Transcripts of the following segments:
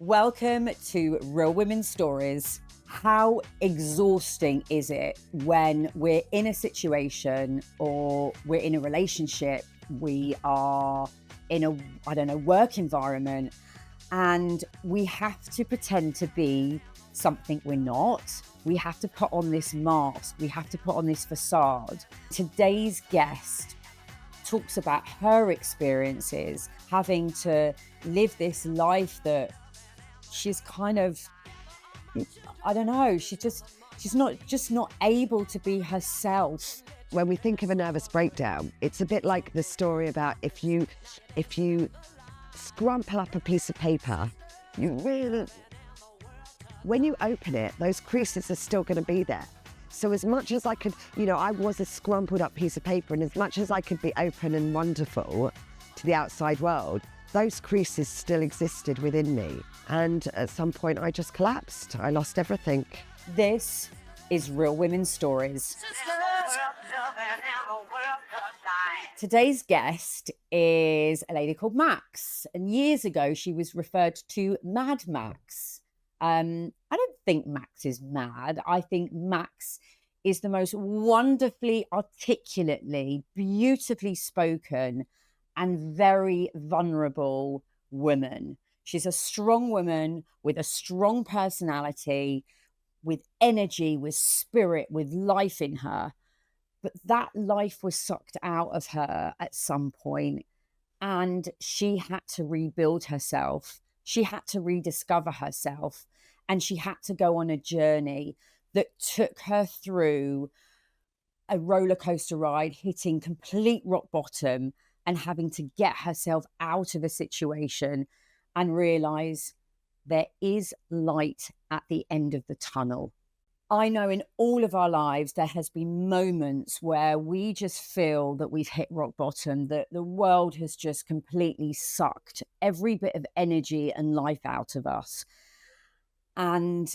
Welcome to Real Women's Stories. How exhausting is it when we're in a situation or we're in a relationship, we are in a, work environment, and we have to pretend to be something we're not. We have to put on this mask. We have to put on this facade. Today's guest talks about her experiences having to live this life that she's kind of, I don't know, she's not able to be herself. When we think of a nervous breakdown, it's a bit like the story about if you scrumple up a piece of paper, when you open it, those creases are still going to be there. So as much as I could, I was a scrumpled up piece of paper, and as much as I could be open and wonderful to the outside world, those creases still existed within me. And at some point I just collapsed. I lost everything. This is Real Women's Stories. Today's guest is a lady called Max. And years ago, she was referred to Mad Max. I don't think Max is mad. I think Max is the most wonderfully, articulately, beautifully spoken and very vulnerable woman. She's a strong woman with a strong personality, with energy, with spirit, with life in her. But that life was sucked out of her at some point, and she had to rebuild herself. She had to rediscover herself, and she had to go on a journey that took her through a roller coaster ride, hitting complete rock bottom and having to get herself out of a situation and realize there is light at the end of the tunnel. I know in all of our lives, there has been moments where we just feel that we've hit rock bottom, that the world has just completely sucked every bit of energy and life out of us. And,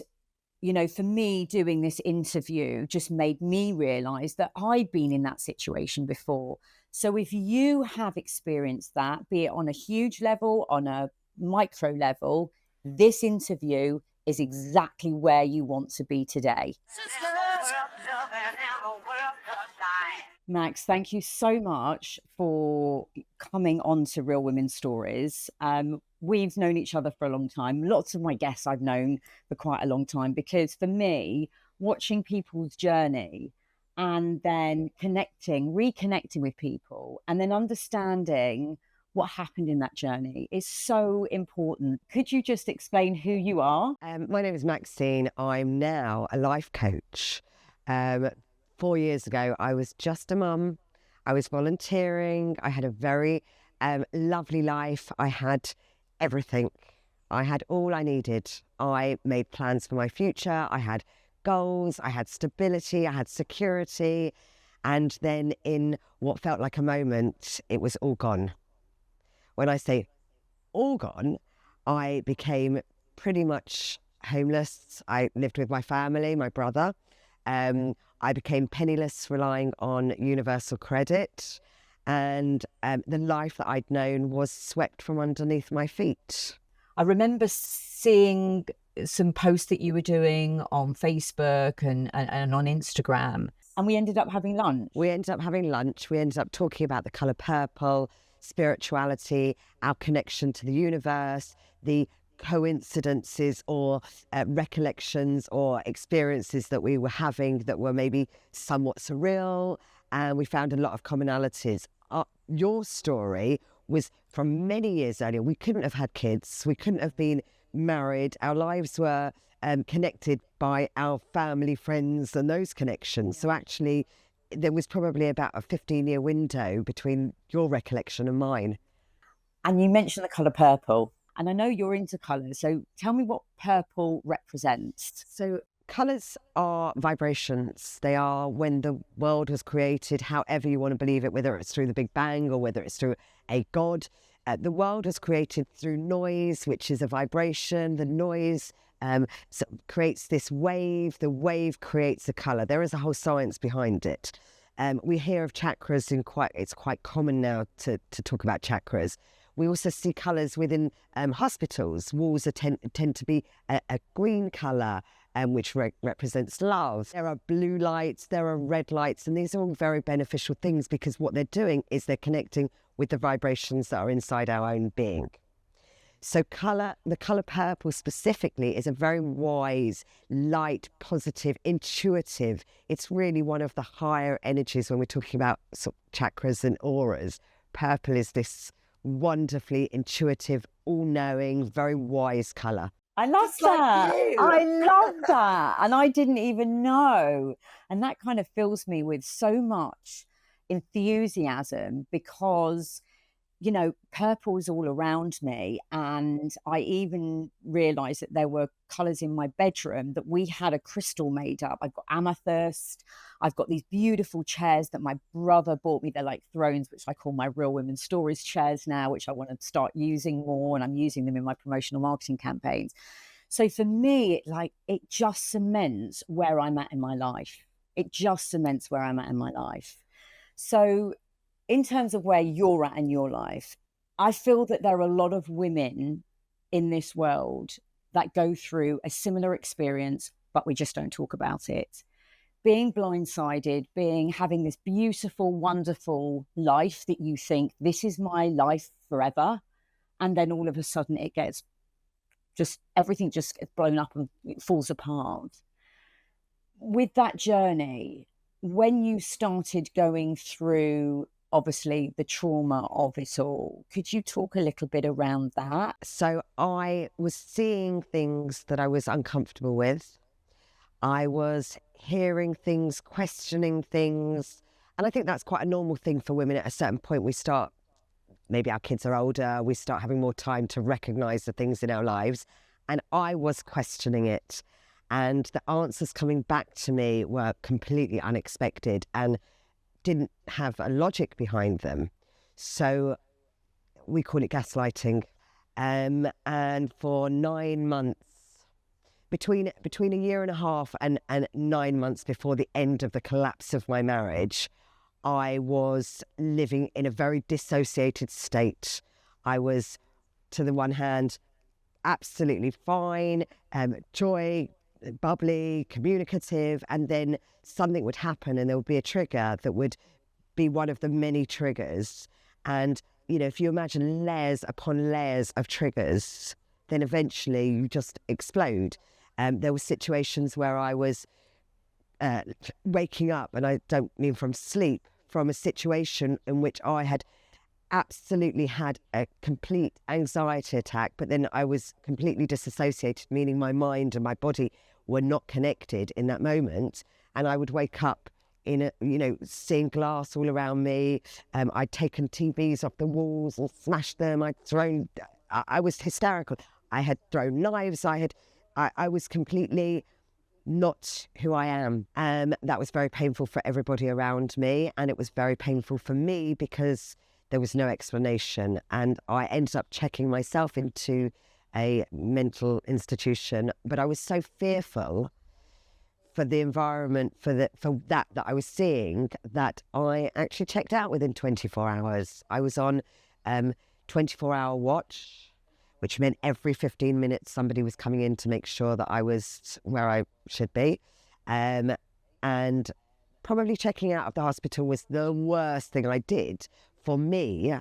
for me, doing this interview just made me realize that I'd been in that situation before. So if you have experienced that, be it on a huge level, on a micro level, this interview is exactly where you want to be today. Max, thank you so much for coming on to Real Women's Stories. We've known each other for a long time. Lots of my guests I've known for quite a long time, because for me, watching people's journey and then reconnecting with people, and then understanding what happened in that journey is so important. Could you just explain who you are? My name is Maxine. I'm now a life coach. 4 years ago, I was just a mum. I was volunteering. I had a very lovely life. I had everything. I had all I needed. I made plans for my future. I had goals. I had stability. I had security. And then in what felt like a moment, it was all gone. When I say all gone, I became pretty much homeless. I lived with my family, my brother. I became penniless, relying on universal credit. And the life that I'd known was swept from underneath my feet. I remember seeing some posts that you were doing on Facebook and on Instagram. And we ended up having lunch. We ended up having lunch. We ended up talking about the colour purple, spirituality, our connection to the universe, the coincidences or recollections or experiences that we were having that were maybe somewhat surreal. And we found a lot of commonalities. Your story was from many years earlier. We couldn't have had kids. We couldn't have been married. Our lives were connected by our family, friends, and those connections. So actually, there was probably about a 15-year window between your recollection and mine. And you mentioned the colour purple. And I know you're into colours. So tell me what purple represents. So colours are vibrations. They are when the world was created, however you want to believe it, whether it's through the Big Bang or whether it's through a god. The world was created through noise, which is a vibration. The noise creates this wave. The wave creates a colour. There is a whole science behind it. We hear of chakras it's quite common now to talk about chakras. We also see colours within hospitals. Walls tend to be a green colour, which represents love. There are blue lights, there are red lights, and these are all very beneficial things because what they're doing is they're connecting with the vibrations that are inside our own being. So the colour purple specifically is a very wise, light, positive, intuitive. It's really one of the higher energies when we're talking about sort of chakras and auras. Purple is this wonderfully intuitive, all-knowing, very wise colour. I love that. I love that. And I didn't even know. And that kind of fills me with so much enthusiasm because, you know, purple's all around me. And I even realized that there were colors in my bedroom that we had a crystal made up. I've got amethyst. I've got these beautiful chairs that my brother bought me. They're like thrones, which I call my Real Women Stories chairs now, which I want to start using more. And I'm using them in my promotional marketing campaigns. So for me, it just cements where I'm at in my life. It just cements where I'm at in my life. So in terms of where you're at in your life, I feel that there are a lot of women in this world that go through a similar experience, but we just don't talk about it. Being blindsided, having this beautiful, wonderful life that you think, this is my life forever. And then all of a sudden everything just gets blown up and it falls apart. With that journey, when you started going through, obviously, the trauma of it all, could you talk a little bit around that? So I was seeing things that I was uncomfortable with. I was hearing things, questioning things. And I think that's quite a normal thing for women. At a certain point, maybe our kids are older, we start having more time to recognise the things in our lives. And I was questioning it. And the answers coming back to me were completely unexpected and didn't have a logic behind them. So we call it gaslighting. And for 9 months, between a year and a half and 9 months before the end of the collapse of my marriage, I was living in a very dissociated state. I was, to the one hand, absolutely fine, joy, bubbly, communicative, and then something would happen and there would be a trigger that would be one of the many triggers. And, you know, if you imagine layers upon layers of triggers, then eventually you just explode. There were situations where I was waking up, and I don't mean from sleep, from a situation in which I had absolutely had a complete anxiety attack, but then I was completely disassociated, meaning my mind and my body were not connected in that moment. And I would wake up seeing glass all around me. I'd taken TVs off the walls and smashed them. I was hysterical. I had thrown knives. I was completely not who I am. That was very painful for everybody around me. And it was very painful for me because there was no explanation. And I ended up checking myself into a mental institution. But I was so fearful for the environment, for that I was seeing, that I actually checked out within 24 hours. I was on 24-hour watch, which meant every 15 minutes somebody was coming in to make sure that I was where I should be. And probably checking out of the hospital was the worst thing I did for me.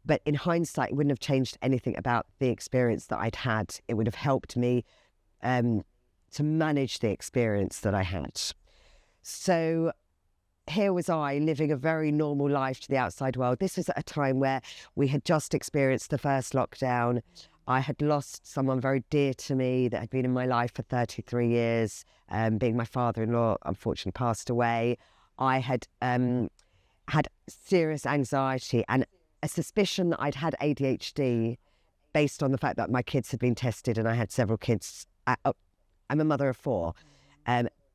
But in hindsight, it wouldn't have changed anything about the experience that I'd had. It would have helped me to manage the experience that I had. So here was I living a very normal life to the outside world. This was at a time where we had just experienced the first lockdown. I had lost someone very dear to me that had been in my life for 33 years, being my father-in-law, unfortunately passed away. I had had serious anxiety and a suspicion that I'd had ADHD based on the fact that my kids had been tested and I had several kids. I'm a mother of 4.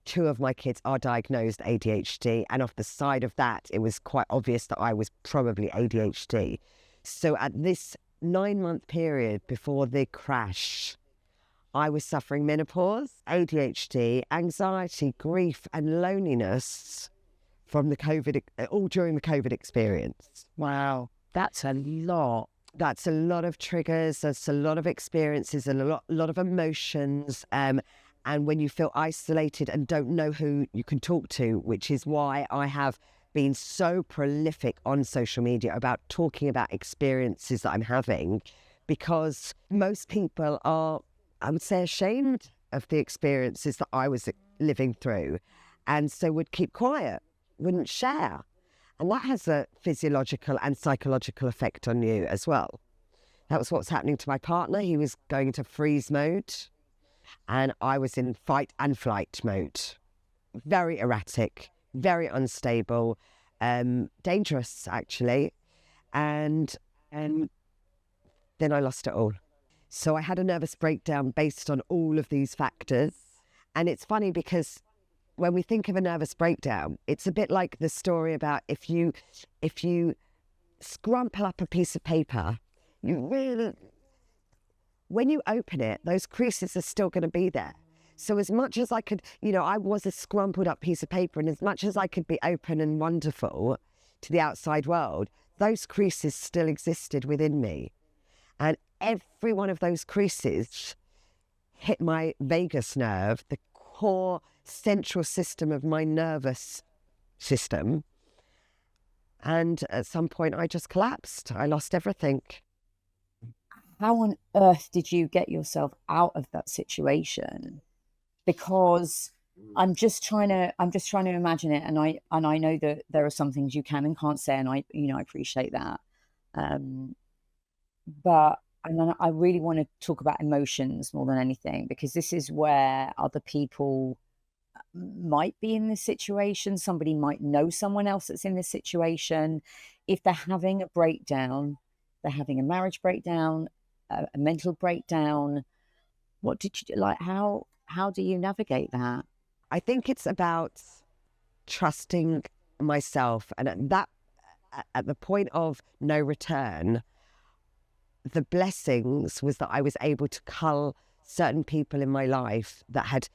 2 of my kids are diagnosed ADHD, and off the side of that, it was quite obvious that I was probably ADHD. So at this 9-month period before the crash, I was suffering menopause, ADHD, anxiety, grief, and loneliness from the COVID, all during the COVID experience. Wow, that's a lot. That's a lot of triggers, that's a lot of experiences and a lot of emotions. And when you feel isolated and don't know who you can talk to, which is why I have been so prolific on social media about talking about experiences that I'm having, because most people are, I would say, ashamed of the experiences that I was living through, and so would keep quiet, wouldn't share. And that has a physiological and psychological effect on you as well. That was what's happening to my partner. He was going into freeze mode and I was in fight and flight mode. Very erratic, very unstable, dangerous actually. And then I lost it all. So I had a nervous breakdown based on all of these factors. And it's funny because when we think of a nervous breakdown, it's a bit like the story about if you scrumple up a piece of paper, when you open it, those creases are still going to be there. So as much as I could, I was a scrumpled up piece of paper, and as much as I could be open and wonderful to the outside world, those creases still existed within me. And every one of those creases hit my vagus nerve, the core central system of my nervous system. And at some point I just collapsed. I lost everything. How on earth did you get yourself out of that situation? Because I'm just trying to imagine it, and I know that there are some things you can and can't say, and I appreciate that. But I really want to talk about emotions more than anything, because this is where other people might be in this situation. Somebody might know someone else that's in this situation. If they're having a breakdown, they're having a marriage breakdown, a mental breakdown, what did you do? Like, how do you navigate that? I think it's about trusting myself, and at the point of no return, the blessings was that I was able to cull certain people in my life that had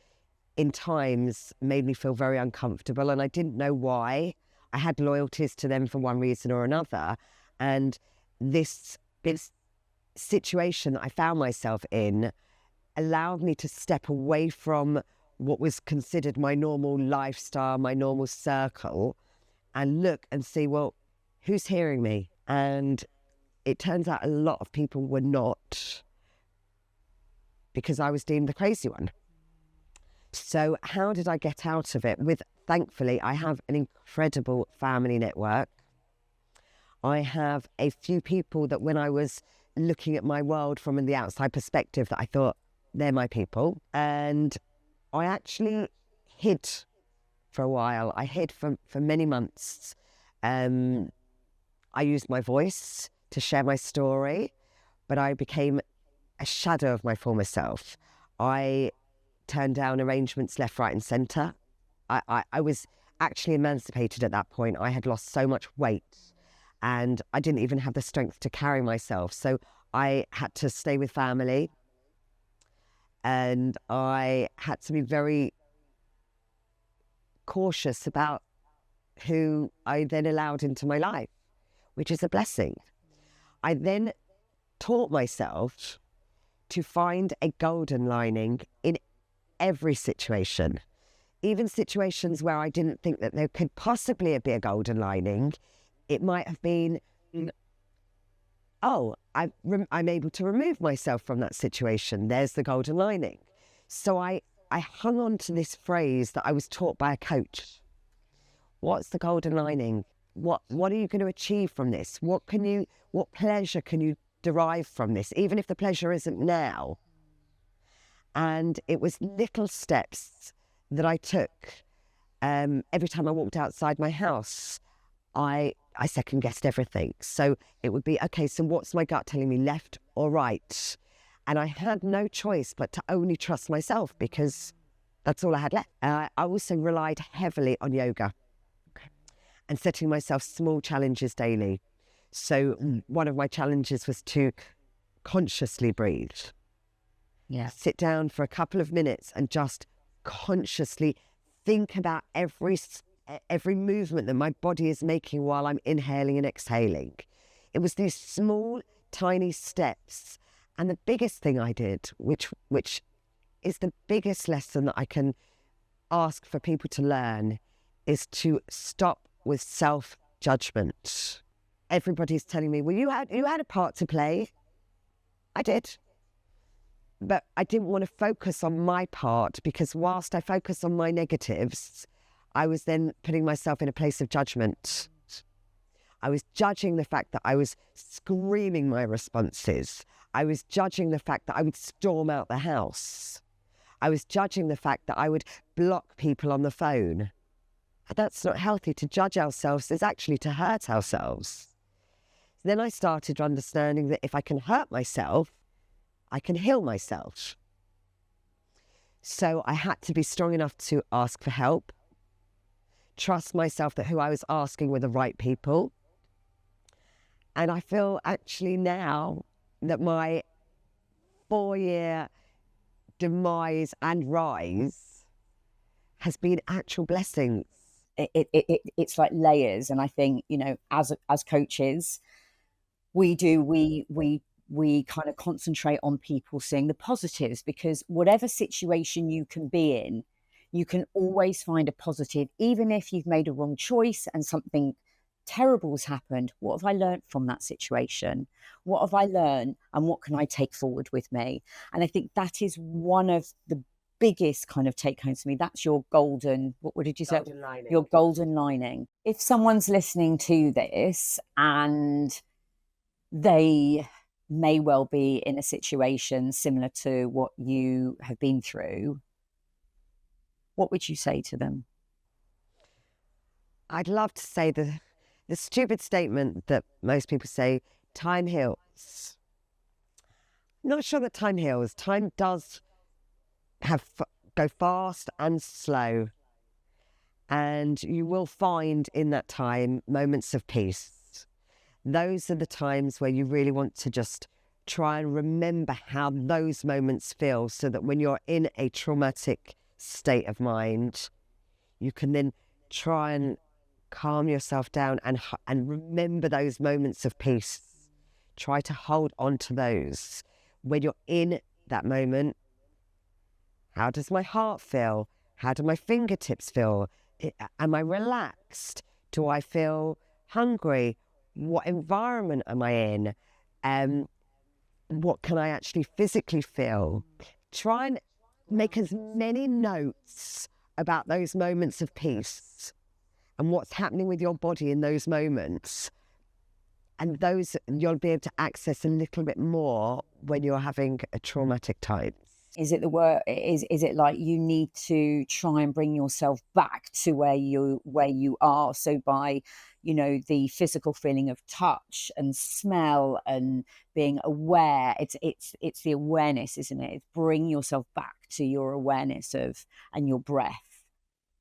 in times made me feel very uncomfortable, and I didn't know why. I had loyalties to them for one reason or another, and this situation that I found myself in allowed me to step away from what was considered my normal lifestyle, my normal circle, and look and see, well, who's hearing me? And it turns out a lot of people were not, because I was deemed the crazy one. So how did I get out of it? Thankfully, I have an incredible family network. I have a few people that when I was looking at my world from the outside perspective, that I thought, they're my people. And I actually hid for a while. I hid for many months. I used my voice to share my story, but I became a shadow of my former self. I turned down arrangements left, right and centre. I was actually emancipated at that point. I had lost so much weight and I didn't even have the strength to carry myself. So I had to stay with family, and I had to be very cautious about who I then allowed into my life, which is a blessing. I then taught myself to find a golden lining in every situation, even situations where I didn't think that there could possibly be a golden lining. It might have been, oh, I'm able to remove myself from that situation. There's the golden lining. So I hung on to this phrase that I was taught by a coach. What's the golden lining? What are you going to achieve from this? What pleasure can you derive from this, even if the pleasure isn't now? And it was little steps that I took. Every time I walked outside my house, I second-guessed everything. So it would be, okay, so what's my gut telling me, left or right? And I had no choice but to only trust myself, because that's all I had left. I also relied heavily on yoga and setting myself small challenges daily. So one of my challenges was to consciously breathe. Yeah. Sit down for a couple of minutes and just consciously think about every movement that my body is making while I'm inhaling and exhaling. It was these small tiny steps. And the biggest thing I did, which is the biggest lesson that I can ask for people to learn, is to stop with self-judgment. Everybody's telling me, well, you had a part to play. I did. But I didn't want to focus on my part, because whilst I focused on my negatives, I was then putting myself in a place of judgment. I was judging the fact that I was screaming my responses. I was judging the fact that I would storm out the house. I was judging the fact that I would block people on the phone. That's not healthy. To judge ourselves is actually to hurt ourselves. Then I started understanding that if I can hurt myself, I can heal myself. So I had to be strong enough to ask for help, trust myself that who I was asking were the right people. And I feel actually now that my 4-year demise and rise has been actual blessings. It's like layers. And I think, you know, as coaches, we kind of concentrate on people seeing the positives, because whatever situation you can be in, you can always find a positive. Even if you've made a wrong choice and something terrible's happened, what have I learned from that situation? What have I learned, and what can I take forward with me? And I think that is one of the biggest kind of take homes for me. That's your golden, what did you say? Golden lining. Your golden lining. If someone's listening to this and they may well be in a situation similar to what you have been through, what would you say to them? I'd love to say the stupid statement that most people say, time heals. I'm not sure that time heals. Time does go fast and slow. And you will find in that time moments of peace. Those are the times where you really want to just try and remember how those moments feel, so that when you're in a traumatic state of mind, you can then try and calm yourself down and remember those moments of peace. Try to hold on to those. When you're in that moment, how does my heart feel? How do my fingertips feel? Am I relaxed? Do I feel hungry? What environment am I in? What can I actually physically feel? Try and make as many notes about those moments of peace and what's happening with your body in those moments. And those you'll be able to access a little bit more when you're having a traumatic time. Is it the word? Is it like you need to try and bring yourself back to where you are? So by, you know, the physical feeling of touch and smell and being aware, it's the awareness, isn't it? It's bring yourself back to your awareness of and your breath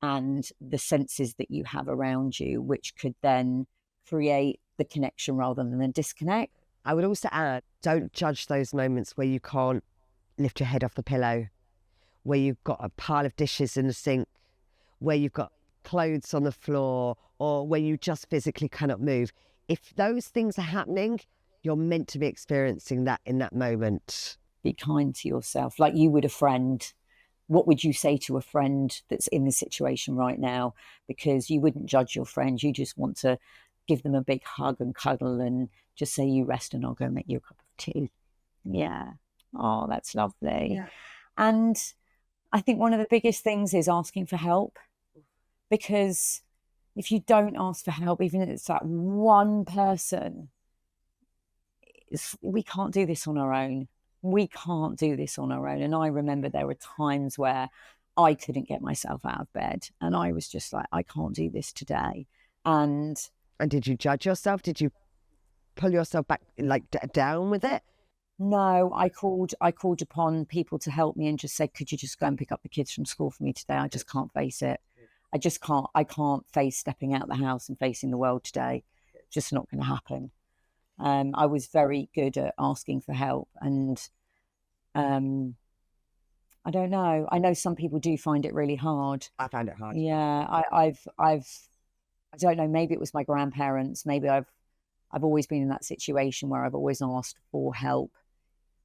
and the senses that you have around you, which could then create the connection rather than the disconnect. I would also add, don't judge those moments where you can't lift your head off the pillow, where you've got a pile of dishes in the sink, where you've got clothes on the floor, or where you just physically cannot move. If those things are happening, you're meant to be experiencing that in that moment. Be kind to yourself, like you would a friend. What would you say to a friend that's in this situation right now? Because you wouldn't judge your friend. You just want to give them a big hug and cuddle and just say, you rest and I'll go make you a cup of tea. Yeah. Oh, that's lovely. Yeah. And I think one of the biggest things is asking for help, because if you don't ask for help, even if it's that one person, we can't do this on our own. We can't do this on our own. And I remember there were times where I couldn't get myself out of bed and I was just like, I can't do this today. And did you judge yourself? Did you pull yourself back, like down with it? No, I called upon people to help me and just said, could you just go and pick up the kids from school for me today? I just can't face it. I can't face stepping out the house and facing the world today. It's just not going to happen. I was very good at asking for help, and I don't know. I know some people do find it really hard. I found it hard. Yeah, I don't know. Maybe it was my grandparents. Maybe I've I've always been in that situation where I've always asked for help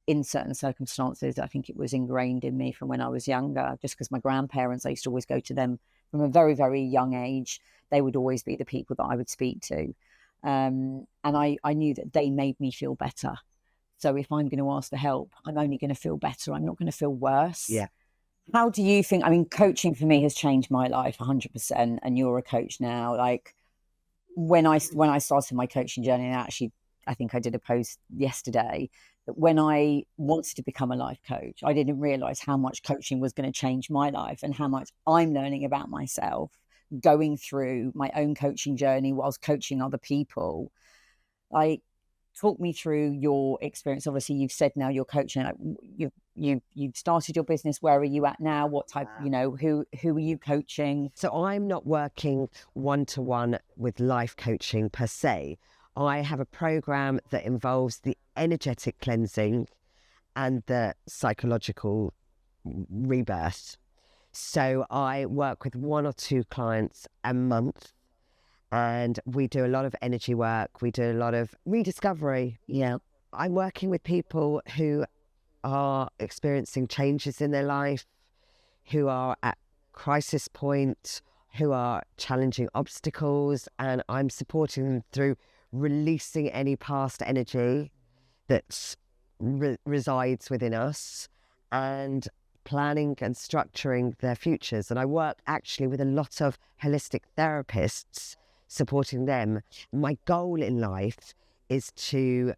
in certain circumstances. I think it was ingrained in me from when I was younger, just because my grandparents, I used to always go to them from a very, very young age. They would always be the people that I would speak to. And I knew that they made me feel better. So if I'm going to ask for help, I'm only going to feel better. I'm not going to feel worse. Yeah. How do you think? I mean, coaching for me has changed my life 100%. And you're a coach now. Like when I started my coaching journey, and actually, I think I did a post yesterday that when I wanted to become a life coach, I didn't realize how much coaching was going to change my life and how much I'm learning about myself going through my own coaching journey whilst coaching other people. Like, talk me through your experience. Obviously, you've said now you're coaching. You've started your business. Where are you at now? What type? Who are you coaching? So I'm not working one-to-one with life coaching per se. I have a program that involves the energetic cleansing and the psychological rebirth. So I work with 1 or 2 clients a month, and we do a lot of energy work. We do a lot of rediscovery. Yeah. I'm working with people who are experiencing changes in their life, who are at crisis point, who are challenging obstacles, and I'm supporting them through releasing any past energy that resides within us and planning and structuring their futures. And I work actually with a lot of holistic therapists supporting them. My goal in life is to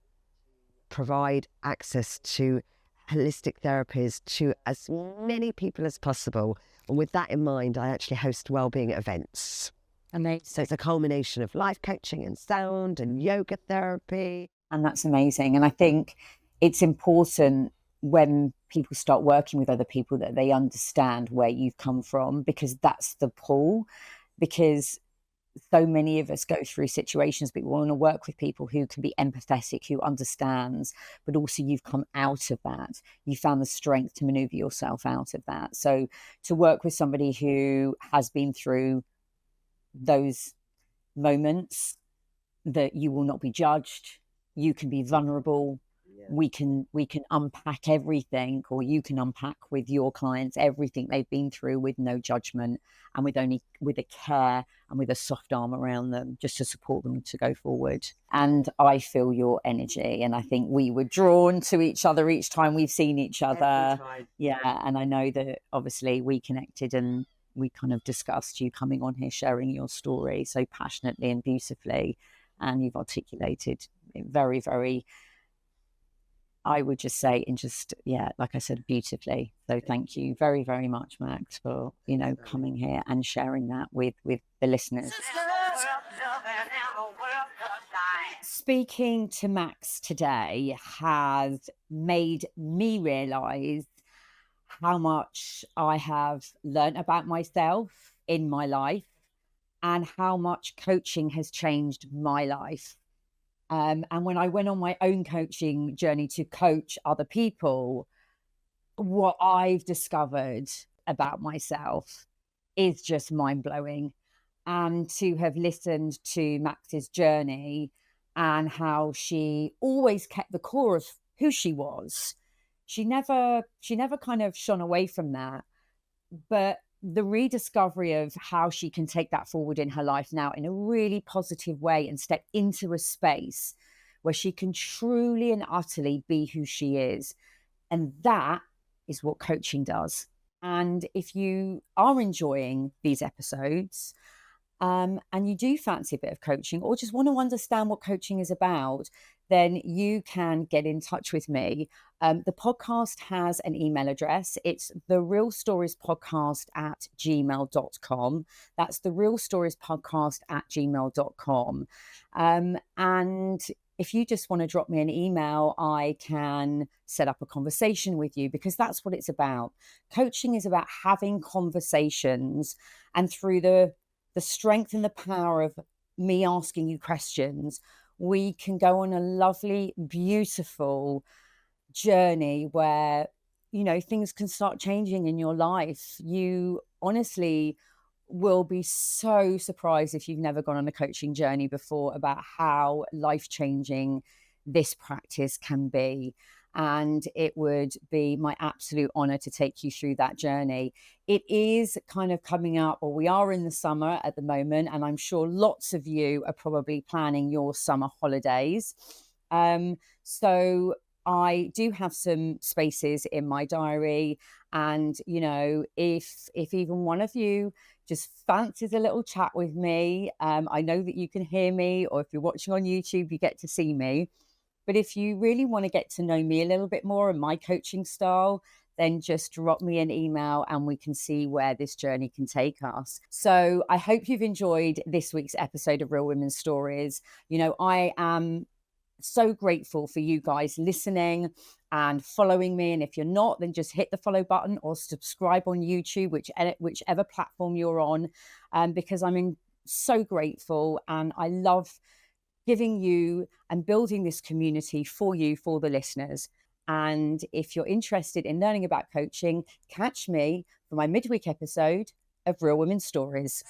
provide access to holistic therapies to as many people as possible. And with that in mind, I actually host wellbeing events. Amazing. So it's a culmination of life coaching and sound and yoga therapy. And that's amazing. And I think it's important when people start working with other people that they understand where you've come from, because that's the pull. Because so many of us go through situations, but we want to work with people who can be empathetic, who understands, but also you've come out of that. You found the strength to maneuver yourself out of that. So to work with somebody who has been through those moments, that you will not be judged, you can be vulnerable. We can unpack everything, or you can unpack with your clients everything they've been through with no judgment, and with a care and with a soft arm around them, just to support them to go forward. And I feel your energy, and I think we were drawn to each other each time we've seen each other. Yeah, and I know that obviously we connected and we kind of discussed you coming on here, sharing your story so passionately and beautifully, and you've articulated it very, very, I would just say, like I said, beautifully. So thank you very, very much, Max, for, coming here and sharing that with the listeners. Speaking to Max today has made me realise how much I have learned about myself in my life, and how much coaching has changed my life. And when I went on my own coaching journey to coach other people, what I've discovered about myself is just mind-blowing. And to have listened to Max's journey and how she always kept the core of who she was. She never kind of shone away from that. But the rediscovery of how she can take that forward in her life now in a really positive way and step into a space where she can truly and utterly be who she is. And that is what coaching does. And if you are enjoying these episodes, and you do fancy a bit of coaching, or just want to understand what coaching is about, then you can get in touch with me. The podcast has an email address. It's therealstoriespodcast@gmail.com. That's therealstoriespodcast@gmail.com. And if you just want to drop me an email, I can set up a conversation with you, because that's what it's about. Coaching is about having conversations, and through the strength and the power of me asking you questions, we can go on a lovely, beautiful journey where, things can start changing in your life. You honestly will be so surprised if you've never gone on a coaching journey before about how life-changing this practice can be. And it would be my absolute honor to take you through that journey. It is kind of coming up, or we are in the summer at the moment, and I'm sure lots of you are probably planning your summer holidays. So I do have some spaces in my diary, and if even one of you just fancies a little chat with me, I know that you can hear me, or if you're watching on YouTube, you get to see me. But if you really want to get to know me a little bit more and my coaching style, then just drop me an email and we can see where this journey can take us. So I hope you've enjoyed this week's episode of Real Women's Stories. I am so grateful for you guys listening and following me. And if you're not, then just hit the follow button or subscribe on YouTube, whichever platform you're on, because I'm so grateful, and I love giving you and building this community for you, for the listeners. And if you're interested in learning about coaching, catch me for my midweek episode of Real Women's Stories.